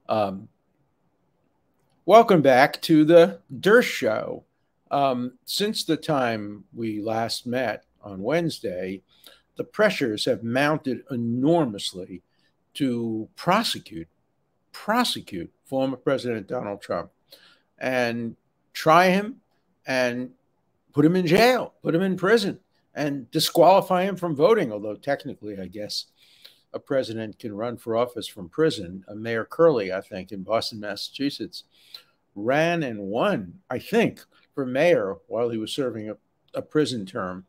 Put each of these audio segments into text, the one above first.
Um, Welcome back to the Dershow. Since the time we last met on Wednesday, the pressures have mounted enormously to prosecute former President Donald Trump and try him and put him in jail, put him in prison, and disqualify him from voting. Although technically, I guess a president can run for office from prison. Mayor Curley, I think, in Boston, Massachusetts, ran and won, I think, for mayor while he was serving a prison term.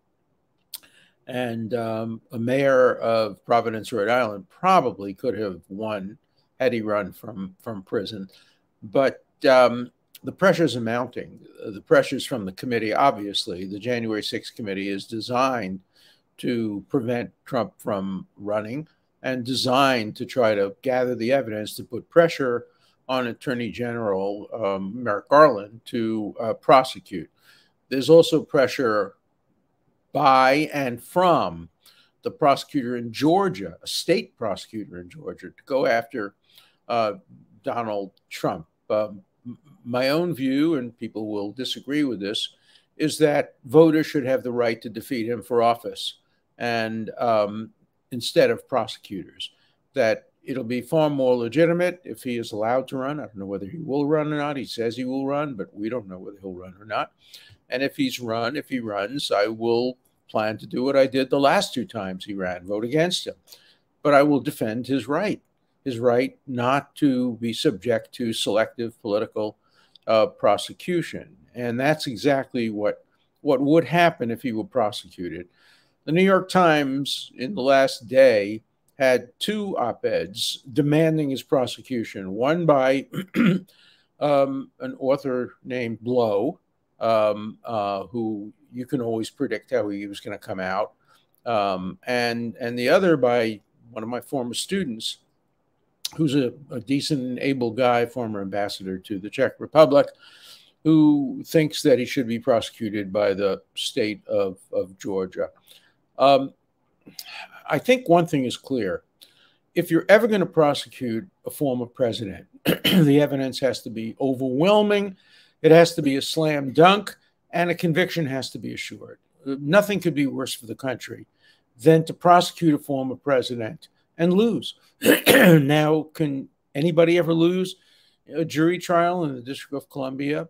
And a mayor of Providence, Rhode Island, probably could have won had he run from prison. But the pressures are mounting. The pressures from the committee, obviously, the January 6th committee is designed to prevent Trump from running and designed to try to gather the evidence to put pressure on Attorney General Merrick Garland to prosecute. There's also pressure by and from the prosecutor in Georgia, a state prosecutor in Georgia, to go after Donald Trump. My own view, and people will disagree with this, is that voters should have the right to defeat him for office, and instead of prosecutors. That it'll be far more legitimate if he is allowed to run. I don't know whether he will run or not. He says he will run, but we don't know whether he'll run or not. And if he runs, I will plan to do what I did the last two times he ran, vote against him. But I will defend his right not to be subject to selective political prosecution. And that's exactly what would happen if he were prosecuted. The New York Times in the last day had two op-eds demanding his prosecution, one by an author named Blow, who you can always predict how he was going to come out, and the other by one of my former students, who's a decent and able guy, former ambassador to the Czech Republic, who thinks that he should be prosecuted by the state of Georgia. I think one thing is clear. If you're ever going to prosecute a former president, the evidence has to be overwhelming, it has to be a slam dunk, and a conviction has to be assured. Nothing could be worse for the country than to prosecute a former president and lose. Now, can anybody ever lose a jury trial in the District of Columbia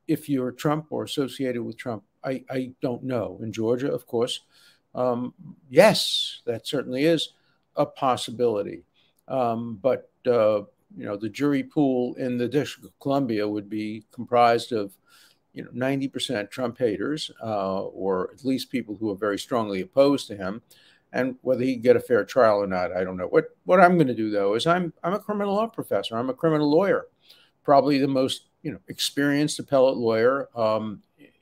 if you're Trump or associated with Trump? I don't know. In Georgia, of course, yes, that certainly is a possibility. But the jury pool in the District of Columbia would be comprised of 90% Trump haters, or at least people who are very strongly opposed to him. And whether he can get a fair trial or not, I don't know. What I'm going to do, though, is I'm a criminal law professor. I'm a criminal lawyer, probably the most experienced appellate lawyer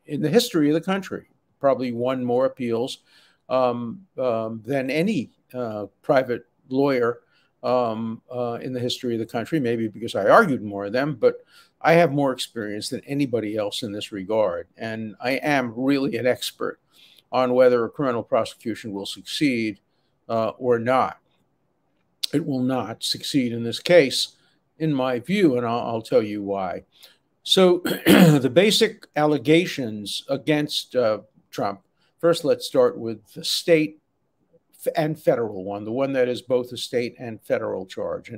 in the history of the country. Probably won more appeals than any private lawyer in the history of the country. Maybe because I argued more of them, but I have more experience than anybody else in this regard, and I am really an expert on whether a criminal prosecution will succeed or not. It will not succeed in this case, in my view, and I'll tell you why. So the basic allegations against Trump, first let's start with the state and federal one, the one that is both a state and federal charge.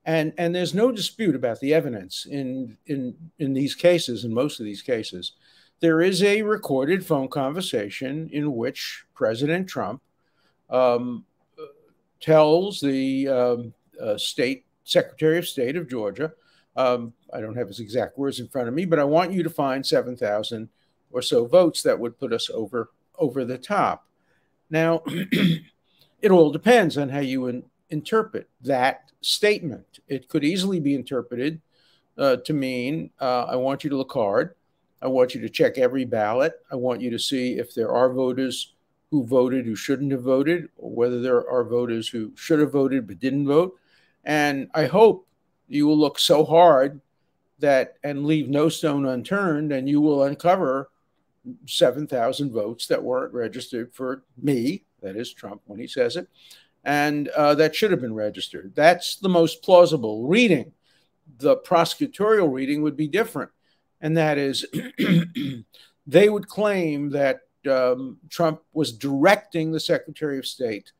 And there's no dispute about the evidence in these cases, in most of these cases. There is a recorded phone conversation in which President Trump tells the state Secretary of State of Georgia, I don't have his exact words in front of me, but I want you to find 7,000 or so votes that would put us over the top. Now, it all depends on how you interpret that statement. It could easily be interpreted to mean, I want you to look hard. I want you to check every ballot. I want you to see if there are voters who voted who shouldn't have voted, or whether there are voters who should have voted but didn't vote. And I hope you will look so hard and leave no stone unturned, and you will uncover 7,000 votes that weren't registered for me, that is Trump when he says it, and that should have been registered. That's the most plausible reading the prosecutorial reading would be different. And that is, they would claim that Trump was directing the Secretary of State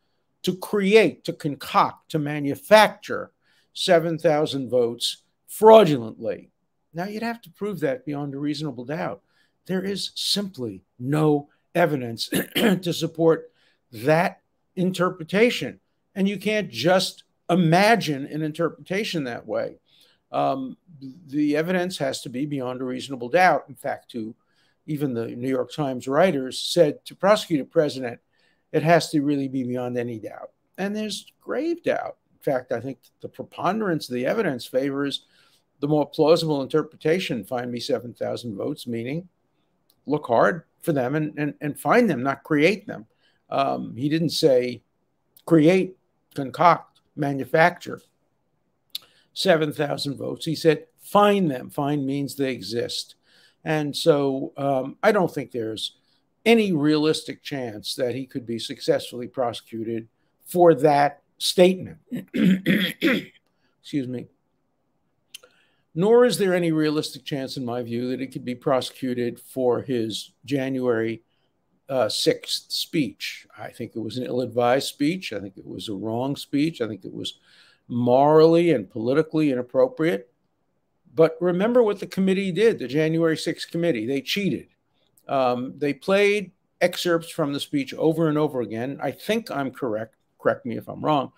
to create, to concoct, to manufacture 7,000 votes fraudulently. Now, you'd have to prove that beyond a reasonable doubt. There is simply no evidence to support that interpretation. And you can't just imagine an interpretation that way. The evidence has to be beyond a reasonable doubt. In fact, even the New York Times writers said to prosecute a president, it has to really be beyond any doubt. And there's grave doubt. In fact, I think the preponderance of the evidence favors the more plausible interpretation. Find me 7,000 votes, meaning look hard for them and find them, not create them. He didn't say create, concoct, manufacture 7,000 votes. He said find them. Find means they exist. And so I don't think there's any realistic chance that he could be successfully prosecuted for that statement. Excuse me. Nor is there any realistic chance, in my view, that he could be prosecuted for his January 6th speech. I think it was an ill-advised speech. I think it was a wrong speech. I think it was morally and politically inappropriate. But remember what the committee did, the January 6th committee. They cheated. They played excerpts from the speech over and over again. I think I'm correct. Correct me if I'm wrong.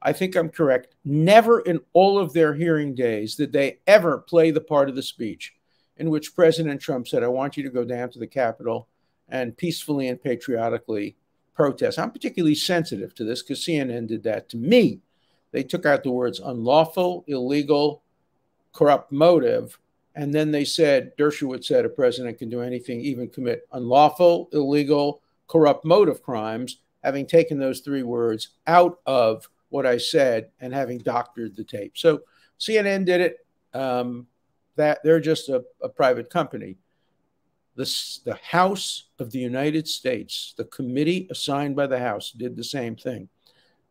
I think I'm correct. Never in all of their hearing days did they ever play the part of the speech in which President Trump said, I want you to go down to the Capitol and peacefully and patriotically protest. I'm particularly sensitive to this because CNN did that to me. They took out the words unlawful, illegal, corrupt motive, and then they said, Dershowitz said a president can do anything, even commit unlawful, illegal, corrupt motive crimes, having taken those three words out of what I said and having doctored the tape. So CNN did it. That they're just a private company. The House of the United States, the committee assigned by the House, did the same thing.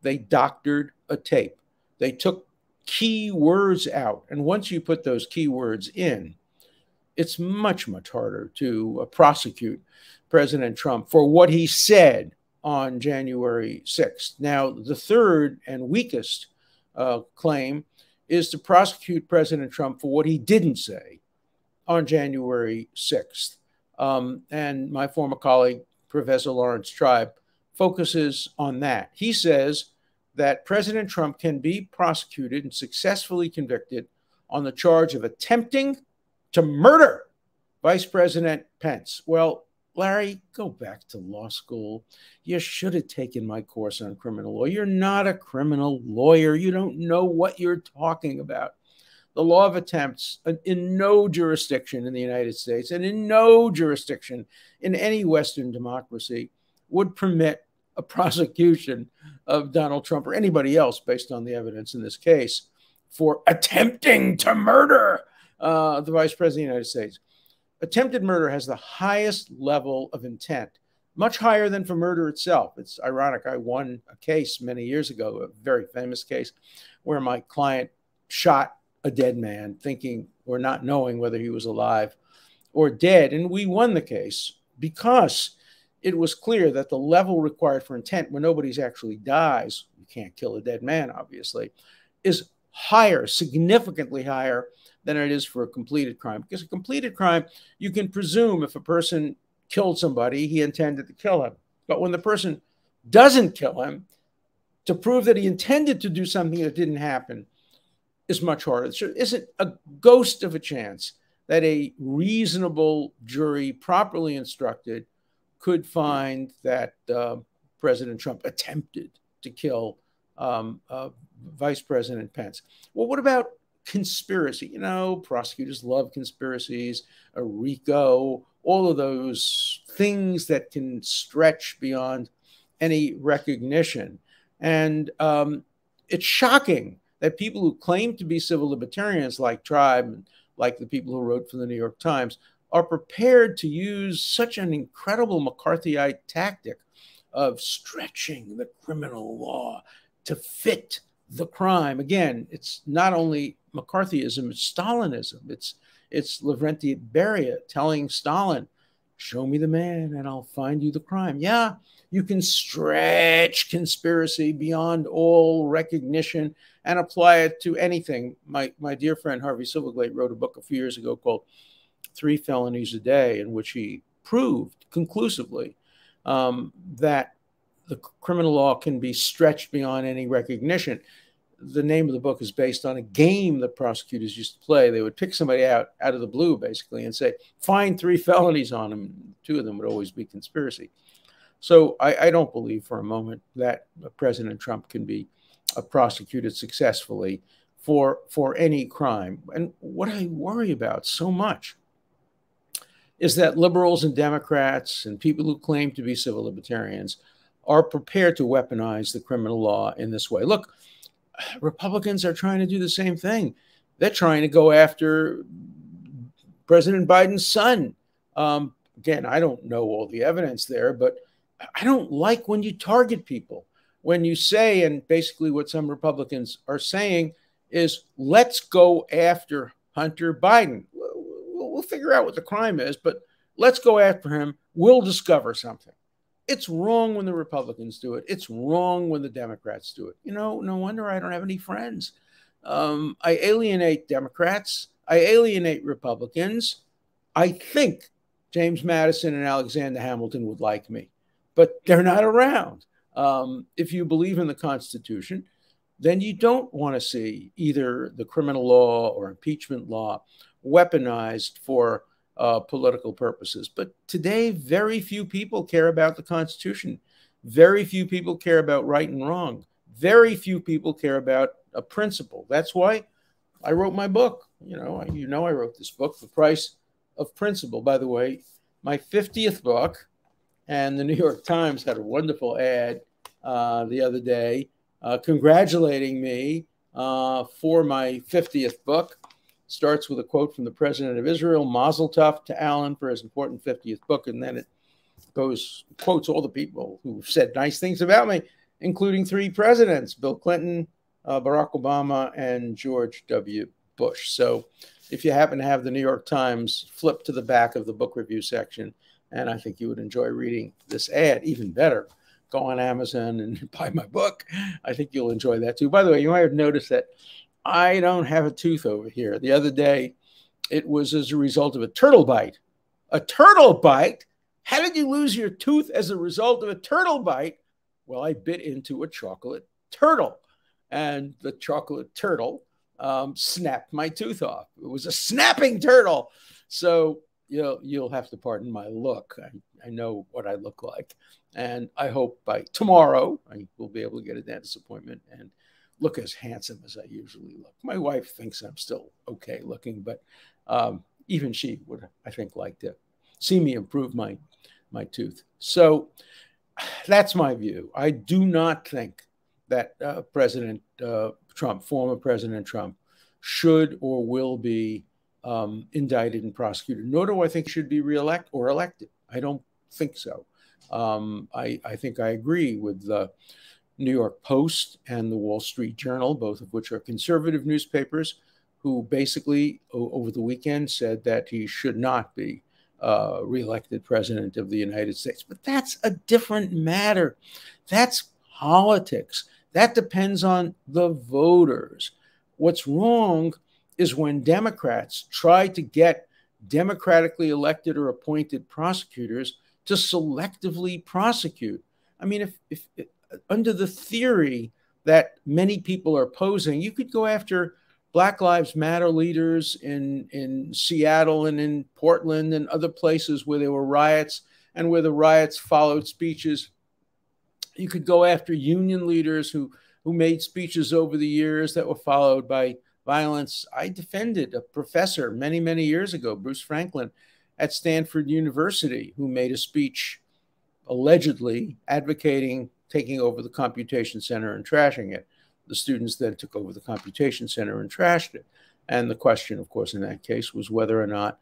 They doctored a tape. They took key words out. And once you put those key words in, it's much, much harder to prosecute President Trump for what he said on January 6th. Now, the third and weakest claim is to prosecute President Trump for what he didn't say on January 6th. And my former colleague, Professor Lawrence Tribe, focuses on that. He says that President Trump can be prosecuted and successfully convicted on the charge of attempting to murder Vice President Pence. Well, Larry, go back to law school. You should have taken my course on criminal law. You're not a criminal lawyer. You don't know what you're talking about. The law of attempts in no jurisdiction in the United States and in no jurisdiction in any Western democracy would permit a prosecution of Donald Trump or anybody else, based on the evidence in this case, for attempting to murder the Vice President of the United States. Attempted murder has the highest level of intent, much higher than for murder itself. It's ironic. I won a case many years ago, a very famous case, where my client shot a dead man, thinking or not knowing whether he was alive or dead. And we won the case because it was clear that the level required for intent when nobody actually dies, you can't kill a dead man, obviously, is higher, significantly higher than it is for a completed crime. Because a completed crime, you can presume if a person killed somebody, he intended to kill him. But when the person doesn't kill him, to prove that he intended to do something that didn't happen is much harder. There isn't a ghost of a chance that a reasonable jury, properly instructed, could find that President Trump attempted to kill Vice President Pence. Well, what about conspiracy? You know, prosecutors love conspiracies, a RICO, all of those things that can stretch beyond any recognition. And it's shocking that people who claim to be civil libertarians like Tribe, like the people who wrote for the New York Times, are prepared to use such an incredible McCarthyite tactic of stretching the criminal law to fit the crime. Again, it's not only McCarthyism, it's Stalinism. It's Lavrentiy Beria telling Stalin, show me the man and I'll find you the crime. Yeah, you can stretch conspiracy beyond all recognition and apply it to anything. My dear friend Harvey Silverglate wrote a book a few years ago called 3 Felonies a Day, in which he proved conclusively that the criminal law can be stretched beyond any recognition. The name of the book is based on a game that prosecutors used to play. They would pick somebody out of the blue, basically, and say, find 3 felonies on them. 2 of them would always be conspiracy. So I don't believe for a moment that President Trump can be prosecuted successfully for any crime. And what I worry about so much is that liberals and Democrats and people who claim to be civil libertarians are prepared to weaponize the criminal law in this way. Look, Republicans are trying to do the same thing. They're trying to go after President Biden's son. Again, I don't know all the evidence there, but I don't like when you target people. When you say, and basically what some Republicans are saying is, let's go after Hunter Biden. We'll figure out what the crime is, but let's go after him. We'll discover something. It's wrong when the Republicans do it. It's wrong when the Democrats do it. You know, no wonder I don't have any friends. I alienate Democrats. I alienate Republicans. I think James Madison and Alexander Hamilton would like me, but they're not around. If you believe in the Constitution, then you don't want to see either the criminal law or impeachment law weaponized for political purposes. But today, very few people care about the Constitution. Very few people care about right and wrong. Very few people care about a principle. That's why I wrote my book. I wrote this book, The Price of Principle. By the way, my 50th book, and the New York Times had a wonderful ad the other day congratulating me for my 50th book. Starts with a quote from the president of Israel, Mazel Tov to Alan for his important 50th book. And then it quotes all the people who said nice things about me, including 3 presidents, Bill Clinton, Barack Obama, and George W. Bush. So if you happen to have the New York Times, flip to the back of the book review section, and I think you would enjoy reading this ad. Even better, go on Amazon and buy my book. I think you'll enjoy that too. By the way, you might have noticed that I don't have a tooth over here. The other day, it was as a result of a turtle bite. A turtle bite? How did you lose your tooth as a result of a turtle bite? Well, I bit into a chocolate turtle, and the chocolate turtle snapped my tooth off. It was a snapping turtle. So you'll have to pardon my look. I know what I look like. And I hope by tomorrow I will be able to get a dentist appointment and look as handsome as I usually look. My wife thinks I'm still okay looking, but even she would, I think, like to see me improve my tooth. So that's my view. I do not think that President Trump, former President Trump, should or will be indicted and prosecuted, nor do I think he should be reelected or elected. I don't think so. I think I agree with the New York Post and the Wall Street Journal, both of which are conservative newspapers, who basically over the weekend said that he should not be reelected president of the United States. But that's a different matter. That's politics. That depends on the voters. What's wrong is when Democrats try to get democratically elected or appointed prosecutors to selectively prosecute. I mean, if under the theory that many people are posing, you could go after Black Lives Matter leaders in Seattle and in Portland and other places where there were riots and where the riots followed speeches. You could go after union leaders who made speeches over the years that were followed by violence. I defended a professor many, many years ago, Bruce Franklin, at Stanford University, who made a speech allegedly advocating taking over the computation center and trashing it. The students then took over the computation center and trashed it. And the question, of course, in that case was whether or not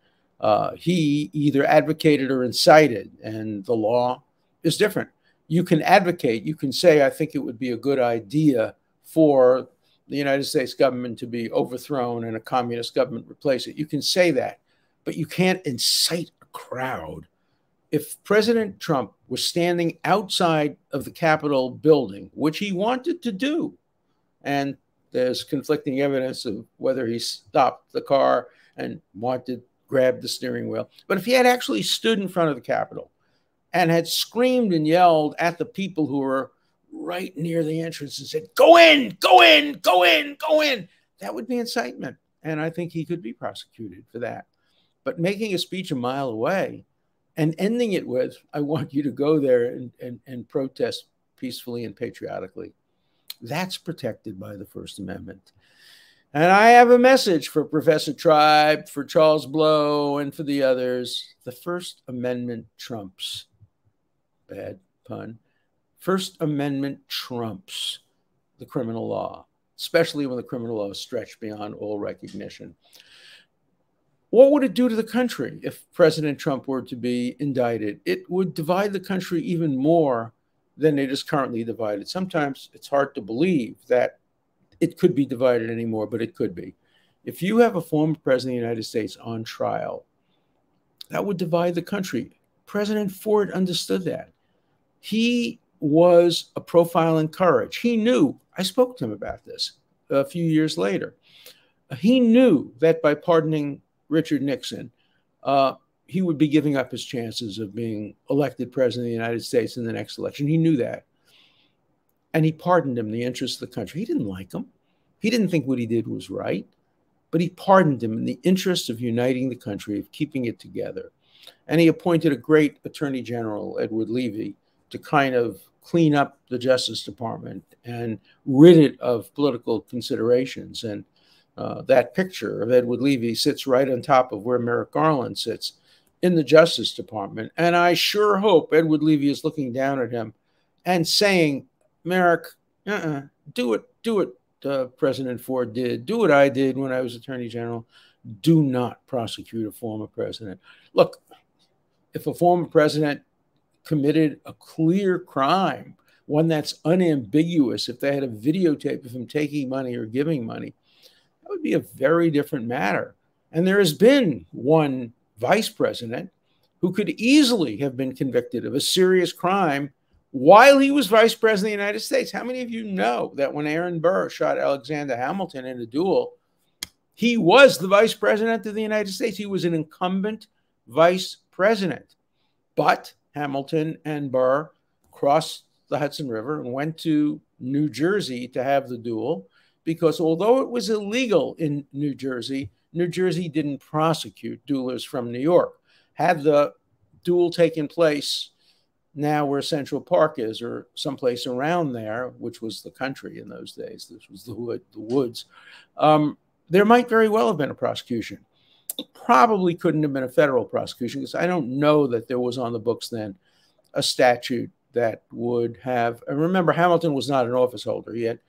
he either advocated or incited. And the law is different. You can advocate. You can say, I think it would be a good idea for the United States government to be overthrown and a communist government replace it. You can say that, but you can't incite a crowd. If President Trump was standing outside of the Capitol building, which he wanted to do, and there's conflicting evidence of whether he stopped the car and wanted to grab the steering wheel, but if he had actually stood in front of the Capitol and had screamed and yelled at the people who were right near the entrance and said, "Go in, go in, go in, go in," that would be incitement. And I think he could be prosecuted for that. But making a speech a mile away and ending it with, "I want you to go there and protest peacefully and patriotically," that's protected by the First Amendment. And I have a message for Professor Tribe, for Charles Blow, and for the others. The First Amendment trumps. Bad pun. First Amendment trumps the criminal law, especially when the criminal law is stretched beyond all recognition. What would it do to the country if President Trump were to be indicted? It would divide the country even more than it is currently divided. Sometimes it's hard to believe that it could be divided anymore, but it could be. If you have a former president of the United States on trial, that would divide the country. President Ford understood that. He was a profile in courage. He knew, I spoke to him about this a few years later. He knew that by pardoning Richard Nixon, he would be giving up his chances of being elected president of the United States in the next election. He knew that. And he pardoned him in the interest of the country. He didn't like him. He didn't think what he did was right, but he pardoned him in the interest of uniting the country, of keeping it together. And he appointed a great Attorney General, Edward Levy, to kind of clean up the Justice Department and rid it of political considerations. And that picture of Edward Levy sits right on top of where Merrick Garland sits in the Justice Department. And I sure hope Edward Levy is looking down at him and saying, "Merrick, do what President Ford did. Do what I did when I was Attorney General. Do not prosecute a former president." Look, if a former president committed a clear crime, one that's unambiguous, if they had a videotape of him taking money or giving money, that would be a very different matter. And there has been one vice president who could easily have been convicted of a serious crime while he was vice president of the United States. How many of you know that when Aaron Burr shot Alexander Hamilton in a duel, he was the vice president of the United States? He was an incumbent vice president. But Hamilton and Burr crossed the Hudson River and went to New Jersey to have the duel, because although it was illegal in New Jersey didn't prosecute duelers from New York. Had the duel taken place now where Central Park is, or someplace around there, which was the country in those days, this was the woods, there might very well have been a prosecution. Probably couldn't have been a federal prosecution, because I don't know that there was on the books then a statute that would have, and remember, Hamilton was not an office holder. He had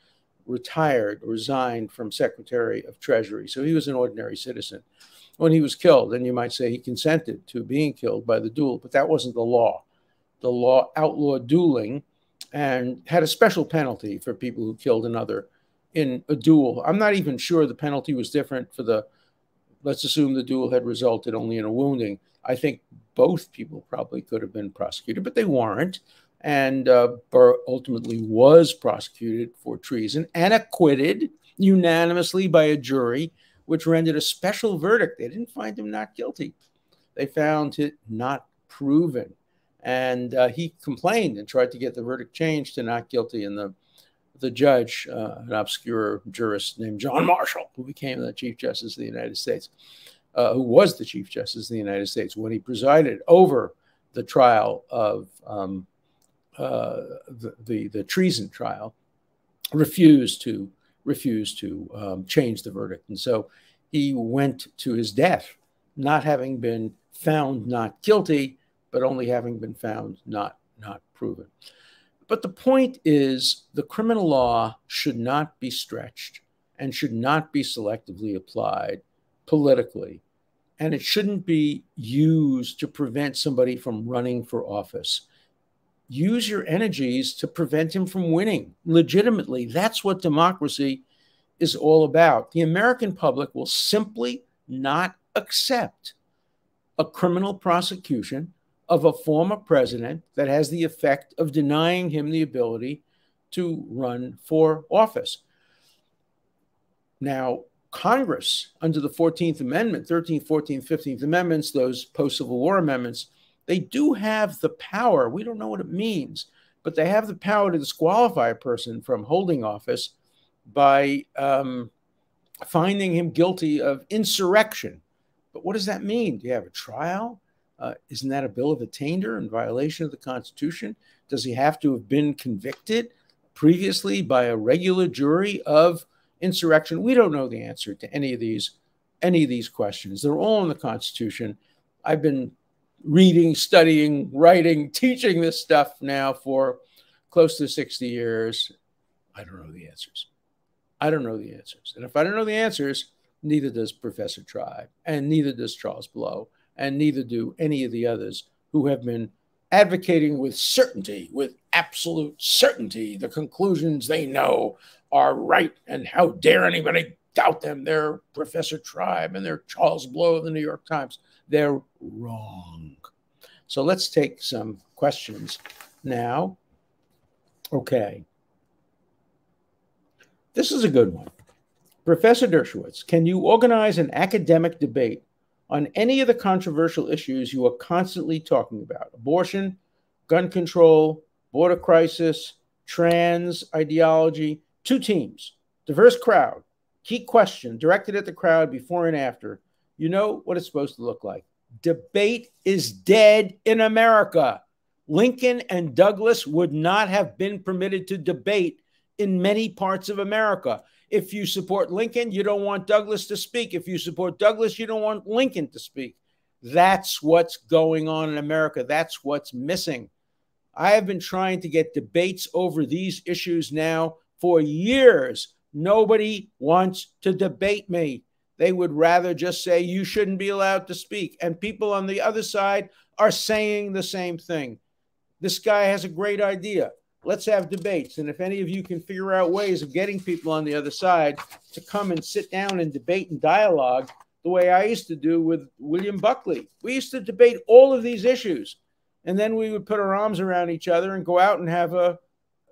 resigned from Secretary of Treasury. So he was an ordinary citizen. When he was killed, and you might say he consented to being killed by the duel, but that wasn't the law. The law outlawed dueling and had a special penalty for people who killed another in a duel. I'm not even sure the penalty was different for the, let's assume the duel had resulted only in a wounding. I think both people probably could have been prosecuted, but they weren't. And Burr ultimately was prosecuted for treason and acquitted unanimously by a jury, which rendered a special verdict. They didn't find him not guilty. They found it not proven. And he complained and tried to get the verdict changed to not guilty. And the judge, an obscure jurist named John Marshall, who became the Chief Justice of the United States, who was the Chief Justice of the United States when he presided over the trial of the treason trial, refused to change the verdict. And so he went to his death, not having been found not guilty, but only having been found not proven. But the point is, the criminal law should not be stretched and should not be selectively applied politically. And it shouldn't be used to prevent somebody from running for office. Use your energies to prevent him from winning legitimately. That's what democracy is all about. The American public will simply not accept a criminal prosecution of a former president that has the effect of denying him the ability to run for office. Now, Congress, under the 14th Amendment, 13th, 14th, 15th Amendments, those post-Civil War amendments, they do have the power. We don't know what it means, but they have the power to disqualify a person from holding office by finding him guilty of insurrection. But what does that mean? Do you have a trial? Isn't that a bill of attainder in violation of the Constitution? Does he have to have been convicted previously by a regular jury of insurrection? We don't know the answer to any of these questions. They're all in the Constitution. I've been reading, studying, writing, teaching this stuff now for close to 60 years. I don't know the answers. I don't know the answers. And if I don't know the answers, neither does Professor Tribe, and neither does Charles Blow, and neither do any of the others who have been advocating with certainty, with absolute certainty, the conclusions they know are right. And how dare anybody doubt them? They're Professor Tribe and they're Charles Blow of the New York Times. They're wrong. So let's take some questions now. Okay. This is a good one. Professor Dershowitz, can you organize an academic debate on any of the controversial issues you are constantly talking about? Abortion, gun control, border crisis, trans ideology. 2 teams, diverse crowd, key question directed at the crowd before and after. You know what it's supposed to look like. Debate is dead in America. Lincoln and Douglas would not have been permitted to debate in many parts of America. If you support Lincoln, you don't want Douglas to speak. If you support Douglas, you don't want Lincoln to speak. That's what's going on in America. That's what's missing. I have been trying to get debates over these issues now for years. Nobody wants to debate me. They would rather just say you shouldn't be allowed to speak. And people on the other side are saying the same thing. This guy has a great idea. Let's have debates. And if any of you can figure out ways of getting people on the other side to come and sit down and debate and dialogue the way I used to do with William Buckley. We used to debate all of these issues. And then we would put our arms around each other and go out and have a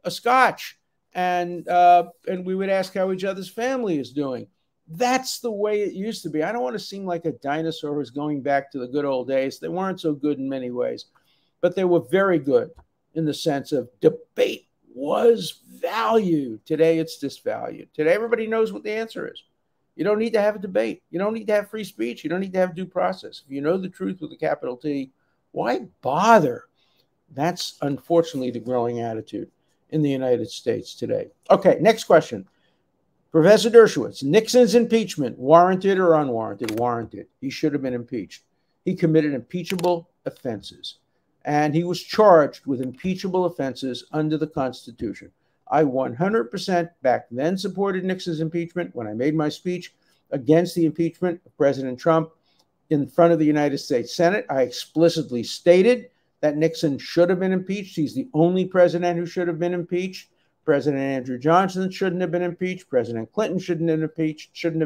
scotch. And we would ask how each other's family is doing. That's the way it used to be. I don't want to seem like a dinosaur who's going back to the good old days. They weren't so good in many ways, but they were very good in the sense of debate was valued. Today, it's disvalued. Today, everybody knows what the answer is. You don't need to have a debate. You don't need to have free speech. You don't need to have due process. If you know the truth with a capital T, why bother? That's unfortunately the growing attitude in the United States today. Okay, next question. Professor Dershowitz, Nixon's impeachment, warranted or unwarranted? Warranted. He should have been impeached. He committed impeachable offenses, and he was charged with impeachable offenses under the Constitution. I 100% back then supported Nixon's impeachment when I made my speech against the impeachment of President Trump in front of the United States Senate. I explicitly stated that Nixon should have been impeached. He's the only president who should have been impeached. President Andrew Johnson shouldn't have been impeached. President Clinton shouldn't have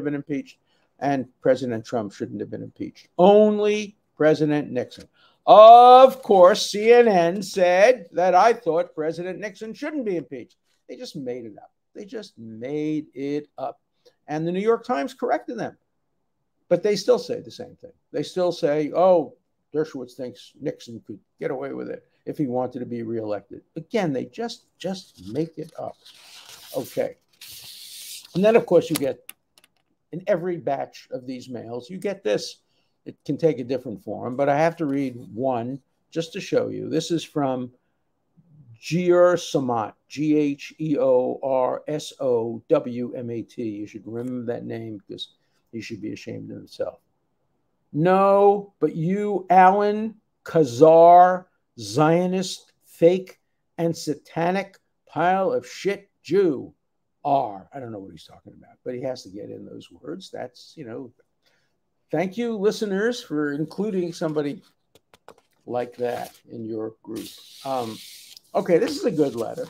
been impeached. And President Trump shouldn't have been impeached. Only President Nixon. Of course, CNN said that I thought President Nixon shouldn't be impeached. They just made it up. They just made it up. And the New York Times corrected them. But they still say the same thing. They still say, oh, Dershowitz thinks Nixon could get away with it if he wanted to be reelected. Again, they just make it up. Okay. And then, of course, you get, in every batch of these mails, you get this. It can take a different form, but I have to read one just to show you. This is from Georsowmat, Georsowmat. You should remember that name because he should be ashamed of himself. No, but you, Alan, Khazar, Zionist, fake, and satanic pile of shit Jew are. I don't know what he's talking about, but he has to get in those words. That's, you know, thank you, listeners, for including somebody like that in your group. Okay, this is a good letter.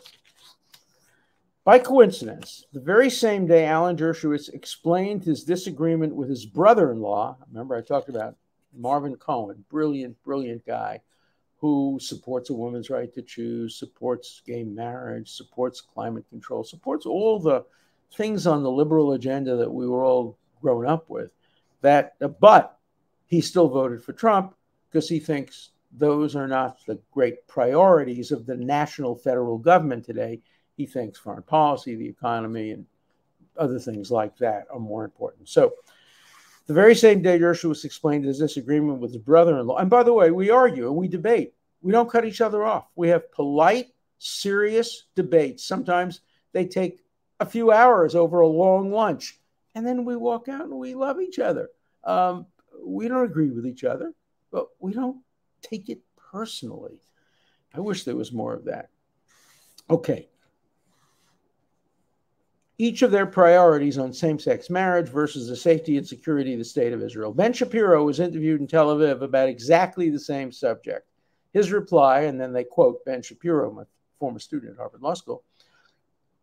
By coincidence, the very same day Alan Dershowitz explained his disagreement with his brother-in-law, remember I talked about Marvin Cohen, brilliant, brilliant guy who supports a woman's right to choose, supports gay marriage, supports climate control, supports all the things on the liberal agenda that we were all grown up with. But he still voted for Trump because he thinks those are not the great priorities of the national federal government today. He thinks foreign policy, the economy, and other things like that are more important. So the very same day Dershowitz explained his disagreement with his brother-in-law, and by the way, we argue and we debate. We don't cut each other off. We have polite, serious debates. Sometimes they take a few hours over a long lunch, and then we walk out and we love each other. We don't agree with each other, but we don't take it personally. I wish there was more of that. Okay. Each of their priorities on same-sex marriage versus the safety and security of the state of Israel. Ben Shapiro was interviewed in Tel Aviv about exactly the same subject. His reply, and then they quote Ben Shapiro, my former student at Harvard Law School,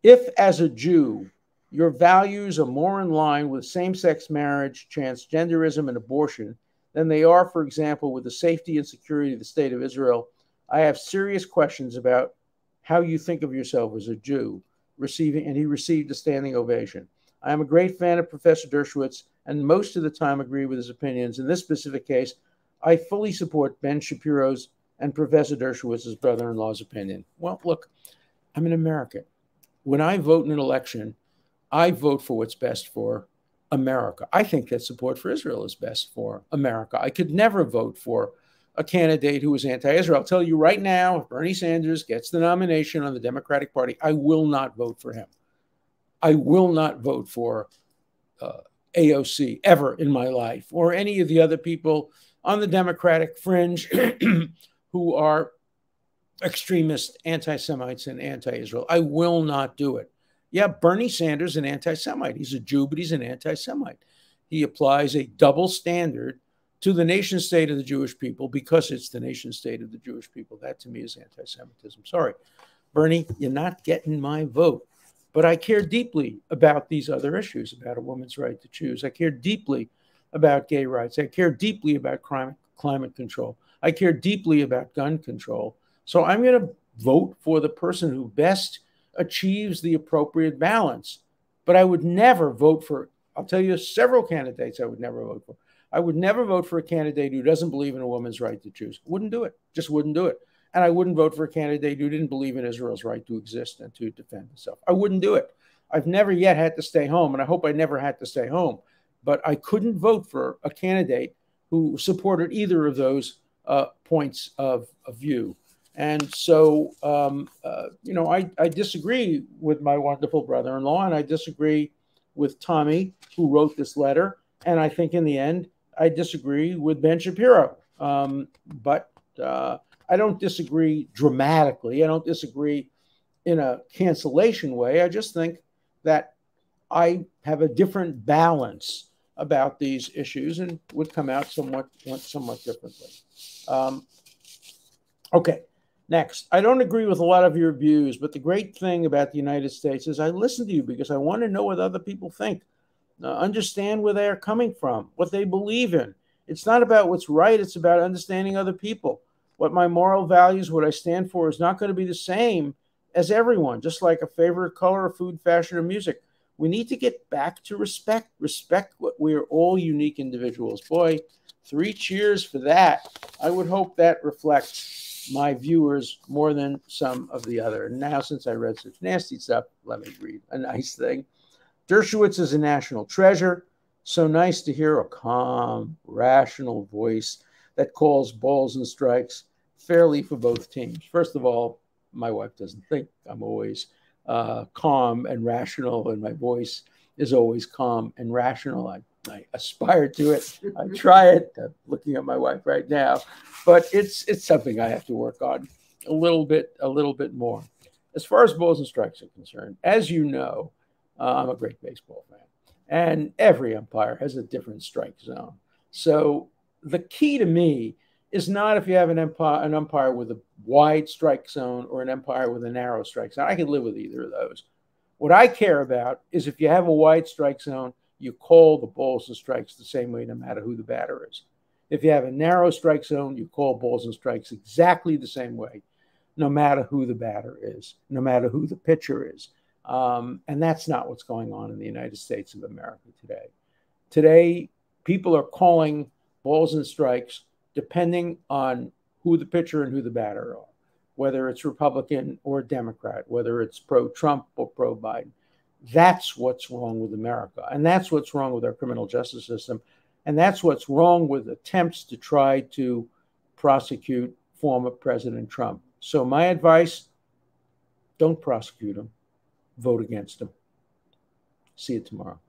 if as a Jew, your values are more in line with same-sex marriage, transgenderism, and abortion than they are, for example, with the safety and security of the state of Israel, I have serious questions about how you think of yourself as a Jew. And he received a standing ovation. I am a great fan of Professor Dershowitz and most of the time agree with his opinions. In this specific case, I fully support Ben Shapiro's and Professor Dershowitz's brother-in-law's opinion. Well, look, I'm an American. When I vote in an election, I vote for what's best for America. I think that support for Israel is best for America. I could never vote for a candidate who is anti-Israel. I'll tell you right now, if Bernie Sanders gets the nomination on the Democratic Party, I will not vote for him. I will not vote for AOC ever in my life, or any of the other people on the Democratic fringe who are extremist anti-Semites and anti-Israel. I will not do it. Yeah, Bernie Sanders is an anti-Semite. He's a Jew, but he's an anti-Semite. He applies a double standard to the nation state of the Jewish people because it's the nation state of the Jewish people. That to me is anti-Semitism. Sorry, Bernie, you're not getting my vote. But I care deeply about these other issues, about a woman's right to choose. I care deeply about gay rights. I care deeply about climate control. I care deeply about gun control. So I'm going to vote for the person who best achieves the appropriate balance. But I would never vote for, I'll tell you several candidates I would never vote for. I would never vote for a candidate who doesn't believe in a woman's right to choose. Wouldn't do it. Just wouldn't do it. And I wouldn't vote for a candidate who didn't believe in Israel's right to exist and to defend itself. I wouldn't do it. I've never yet had to stay home, and I hope I never had to stay home. But I couldn't vote for a candidate who supported either of those points of view. And so, I disagree with my wonderful brother-in-law, and I disagree with Tommy, who wrote this letter. And I think in the end, I disagree with Ben Shapiro. But I don't disagree dramatically. I don't disagree in a cancellation way. I just think that I have a different balance about these issues and would come out somewhat differently. Okay, next. I don't agree with a lot of your views, but the great thing about the United States is I listen to you because I want to know what other people think, understand where they are coming from, what they believe in. It's not about what's right. It's about understanding other people. What my moral values, what I stand for is not going to be the same as everyone, just like a favorite color, food, fashion, or music. We need to get back to respect. Respect what we are all unique individuals. Boy, 3 cheers for that. I would hope that reflects my viewers more than some of the other. And now, since I read such nasty stuff, let me read a nice thing. Dershowitz is a national treasure. So nice to hear a calm, rational voice that calls balls and strikes fairly for both teams. First of all, my wife doesn't think I'm always calm and rational, and my voice is always calm and rational. I aspire to it. I try it. I'm looking at my wife right now, but it's something I have to work on a little bit more. As far as balls and strikes are concerned, as you know, I'm a great baseball fan, and every umpire has a different strike zone. So the key to me is not if you have an umpire with a wide strike zone or an umpire with a narrow strike zone. I can live with either of those. What I care about is if you have a wide strike zone, you call the balls and strikes the same way no matter who the batter is. If you have a narrow strike zone, you call balls and strikes exactly the same way no matter who the batter is, no matter who the pitcher is. And that's not what's going on in the United States of America today. Today, people are calling balls and strikes depending on who the pitcher and who the batter are, whether it's Republican or Democrat, whether it's pro-Trump or pro-Biden. That's what's wrong with America. And that's what's wrong with our criminal justice system. And that's what's wrong with attempts to try to prosecute former President Trump. So my advice, don't prosecute him. Vote against him. See you tomorrow.